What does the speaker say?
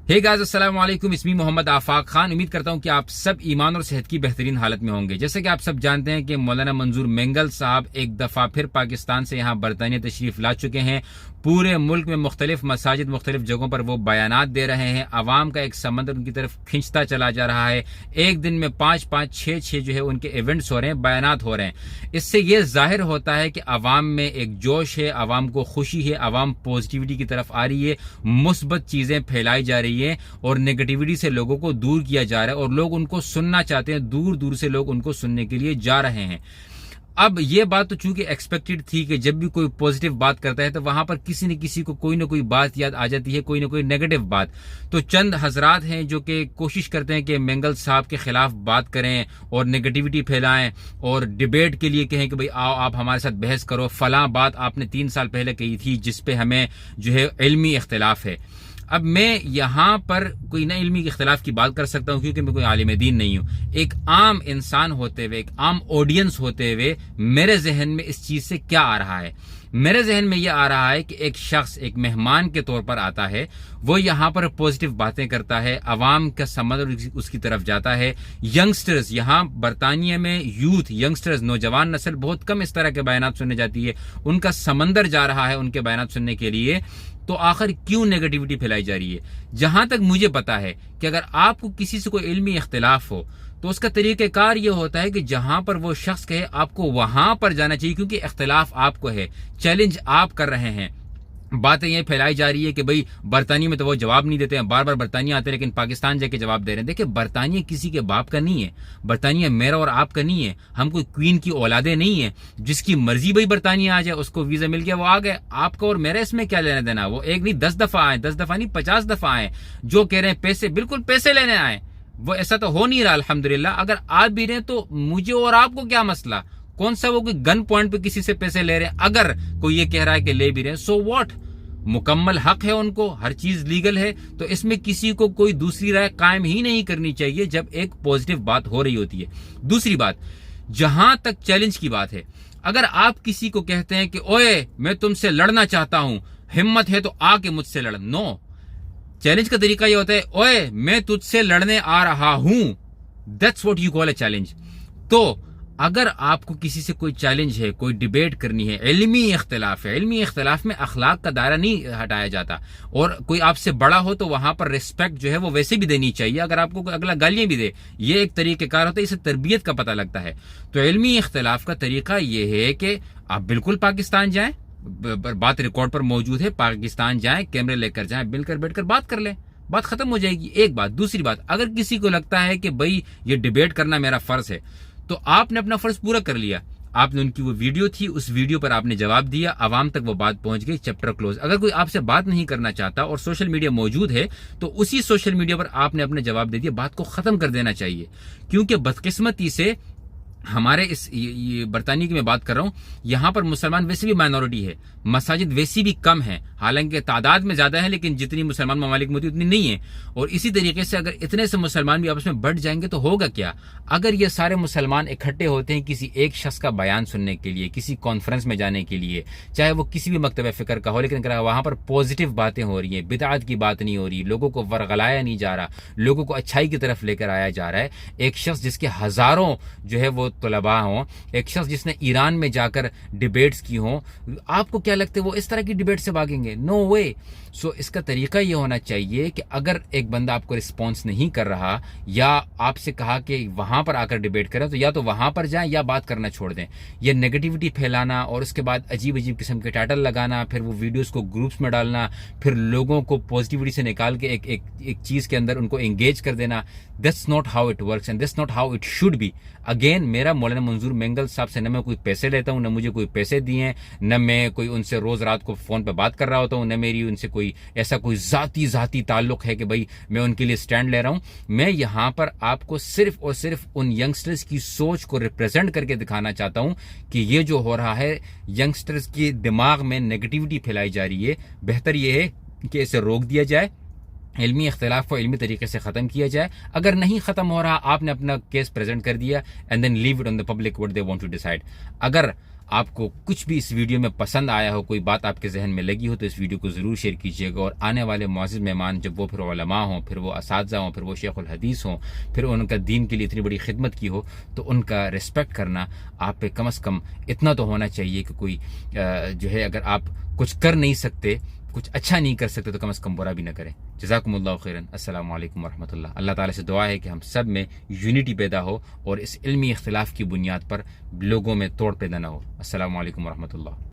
Hey guys, अस्सलाम वालेकुम। इसमी मोहम्मद आफाक खान। उम्मीद करता हूं कि आप सब ईमान और सेहत की बेहतरीन हालत में होंगे। जैसे कि आप सब जानते हैं कि मौलाना मंजूर मेंगल साहब एक दफा फिर पाकिस्तान से यहां बरतानिया तशरीफ ला चुके हैं। पूरे मुल्क में मुख्तलिफ मसाजिद, मुख्तलिफ जगहों पर वो बयानात दे रहे हैं। अवाम का एक समंदर उनकी तरफ खिंचता चला जा रहा है। एक दिन में 5-5, 6-6 जो है उनके इवेंट्स हो रहे हैं, बयानात हो रहे हैं। इससे ये जाहिर होता है कि अवाम में एक जोश है, अवाम को खुशी है, अवाम पॉजिटिविटी की तरफ आ रही है, मुस्बत चीजें फैलाई जा रही है और नेगेटिविटी से लोगों को दूर किया जा रहा है और लोग उनको सुनना चाहते हैं। दूर दूर से लोग उनको सुनने के लिए जा रहे हैं। अब ये बात तो चूंकि एक्सपेक्टेड थी कि जब भी कोई पॉजिटिव बात करता है तो वहां पर किसी न किसी को कोई ना कोई बात याद आ जाती है, कोई ना कोई नेगेटिव बात। तो चंद हजरात हैं जो कि कोशिश करते हैं कि मेंगल साहब के खिलाफ बात करें और नेगेटिविटी फैलाएं और डिबेट के लिए कहें कि भाई आओ आप हमारे साथ बहस करो, फलां बात आपने 3 साल पहले कही थी जिसपे हमें जो है इल्मी इख्तिलाफ है। अब मैं यहां पर कोई ना इल्मी के इख्तिलाफ की बात कर सकता हूं क्योंकि मैं कोई आलिम दीन नहीं हूं। एक आम इंसान होते हुए, एक आम ऑडियंस होते हुए मेरे जहन में इस चीज से क्या आ रहा है? मेरे जहन में यह आ रहा है कि एक शख्स एक मेहमान के तौर पर आता है, वो यहाँ पर पॉजिटिव बातें करता है, अवाम का समझ उसकी तरफ जाता है। यंगस्टर्स, यहाँ बरतानिया में यूथ, यंगस्टर्स, नौजवान नस्ल बहुत कम इस तरह के बयानात सुनने जाती है। उनका समंदर जा रहा है उनके बयानात सुनने के लिए। तो आखिर क्यों नेगेटिविटी फैलाई जा रही है? जहां तक मुझे पता है कि अगर आपको किसी से कोई इल्मी इख्तिलाफ हो तो उसका तरीक़ेकार ये होता है कि जहां पर वो शख्स कहे आपको वहां पर जाना चाहिए, क्योंकि इख्तिलाफ आपको है, चैलेंज आप कर रहे हैं। बातें ये फैलाई जा रही है कि भाई बरतानिया में तो वो जवाब नहीं देते हैं, बार बार बरतानिया आते हैं लेकिन पाकिस्तान जाके जवाब दे रहे हैं। देखिए, बरतानिया किसी के बाप का नहीं है, बरतानिया मेरा और आपका नहीं है। हम कोई क्वीन की औलादे नहीं है जिसकी मर्जी भाई बरतानिया आ जाए, उसको वीजा मिल गया वो आ गए। आपका और मेरा इसमें क्या लेना देना? वो एक नहीं 10 दफा आए, 10 दफा नहीं 50 दफा आए। जो कह रहे हैं पैसे, बिल्कुल पैसे लेने आए, वो ऐसा तो हो नहीं रहा अल्हम्दुलिल्लाह। अगर आप भी रहे तो मुझे और आपको क्या मसला? कौन सा वो कोई गन पॉइंट पे किसी से पैसे ले रहे हैं? अगर कोई ये कह रहा है कि ले भी रहे हैं, सो व्हाट, मुकम्मल हक है उनको, हर चीज लीगल है। तो इसमें किसी को कोई दूसरी राय कायम ही नहीं करनी चाहिए जब एक पॉजिटिव बात हो रही होती है। दूसरी बात, जहां तक चैलेंज की बात है, अगर आप किसी को कहते हैं कि ओए मैं तुमसे लड़ना चाहता हूं, हिम्मत है तो आके मुझसे लड़, नो। चैलेंज का तरीका यह होता है ओए मैं तुझसे लड़ने आ रहा हूं, that's what you call a challenge. तो अगर आपको किसी से कोई चैलेंज है, कोई डिबेट करनी है, इल्मी इख्तिलाफ है, इल्मी इख्तिलाफ में अखलाक का दायरा नहीं हटाया जाता। और कोई आपसे बड़ा हो तो वहां पर रिस्पेक्ट जो है वो वैसे भी देनी चाहिए। अगर आपको कोई अगला गालियां भी दे, ये एक तरीकेकार होता है, इससे तरबियत का पता लगता है। तो इल्मी इख्तिलाफ का तरीका यह है कि आप बिल्कुल पाकिस्तान जाएं, बात रिकॉर्ड पर मौजूद है, पाकिस्तान जाएं, कैमरे लेकर जाएं, मिलकर बैठकर बात कर लें, बात खत्म हो जाएगी। एक बात। दूसरी बात, अगर किसी को लगता है कि भाई ये डिबेट करना मेरा फर्ज है, तो आपने अपना फर्ज पूरा कर लिया। आपने उनकी वो वीडियो थी, उस वीडियो पर आपने जवाब दिया, अवाम तक वो बात पहुंच गई, चैप्टर क्लोज। अगर कोई आपसे बात नहीं करना चाहता और सोशल मीडिया मौजूद है तो उसी सोशल मीडिया पर आपने अपने जवाब दे दिया, बात को खत्म कर देना चाहिए। क्योंकि बदकिस्मती से हमारे इस ये बरतानिया की मैं बात कर रहा हूं, यहां पर मुसलमान वैसे भी माइनॉरिटी है, मसाजिद वैसी भी कम है, हालांकि तादाद में ज्यादा है लेकिन जितनी मुसलमान ममालिक में होती उतनी नहीं है। और इसी तरीके से अगर इतने से मुसलमान भी आपस में बढ़ जाएंगे तो होगा क्या? अगर ये सारे मुसलमान इकट्ठे होते हैं किसी एक शख्स का बयान सुनने के लिए, किसी कॉन्फ्रेंस में जाने के लिए, चाहे वो किसी भी मकतब फिक्र का हो, लेकिन अगर वहां पर पॉजिटिव बातें हो रही हैं, बिदअत की बात नहीं हो रही, लोगों को वरगलाया नहीं जा रहा, लोगों को अच्छाई की तरफ लेकर आया जा रहा है, एक शख्स जिसके हजारों जो है वो तलबा हों, एक शख्स जिसने ईरान में जाकर डिबेट्स की हों, आपको क्या लगता है वो इस तरह की डिबेट से भागेंगे? नो वे। सो इसका तरीका ये होना चाहिए कि अगर एक बंदा आपको रिस्पॉन्स नहीं कर रहा या आपसे कहा कि वहां पर आकर डिबेट करें, तो या तो वहां पर जाएं या बात करना छोड़ दें। ये नेगेटिविटी फैलाना और उसके बाद अजीब अजीब किस्म के टाइटल लगाना, फिर वो वीडियोस को ग्रुप्स में डालना, फिर लोगों को पॉजिटिविटी से निकाल के एक चीज के अंदर उनको एंगेज कर देना, that's not how it works and that's not how it should be. Again, मेरा मौलाना मंजूर मेंगल साहब से न मैं कोई पैसे लेता हूं, न मुझे कोई पैसे दिए हैं, न मैं कोई उनसे रोज रात को फोन पे बात कर रहा होता हूं, न मेरी उनसे कोई ऐसा कोई जाती ताल्लुक है कि भाई मैं उनके लिए स्टैंड ले रहा हूं। मैं यहां पर आपको सिर्फ और सिर्फ उन यंगस्टर्स की सोच को रिप्रेजेंट करके दिखाना चाहता हूं कि ये जो हो रहा है, यंगस्टर्स के दिमाग में नेगेटिविटी फैलाई जा रही है। बेहतर यह है कि इसे रोक दिया जाए, इल्मी इख्तिलाफ को इल्मी तरीके से ख़त्म किया जाए। अगर नहीं ख़त्म हो रहा, आपने अपना केस प्रेजेंट कर दिया and then leave it on the public what they want to decide. अगर आपको कुछ भी इस वीडियो में पसंद आया हो, कोई बात आपके जहन में लगी हो, तो इस वीडियो को ज़रूर शेयर कीजिएगा। और आने वाले मुअज़्ज़िज़ मेहमान, जब वो फिर उलमा हों, फिर वो असातिज़ा हों, फिर वो शेखुल हदीस हों, फिर उनका दीन के लिए इतनी बड़ी खिदमत की हो, तो उनका रिस्पेक्ट करना आप पे कम से कम इतना तो होना चाहिए कि कोई जो है, अगर आप कुछ कर नहीं सकते, कुछ अच्छा नहीं कर सकते, तो कम से कम बुरा भी ना करें। जज़ाकुमुल्लाहु खैरन। अस्सलामु अलैकुम वरहमतुल्लाह। अल्लाह ताला से दुआ है कि हम सब में यूनिटी पैदा हो और इस इल्मी इख्तिलाफ की बुनियाद पर लोगों में तोड़ पैदा ना हो। अस्सलामु अलैकुम वरहमतुल्लाह।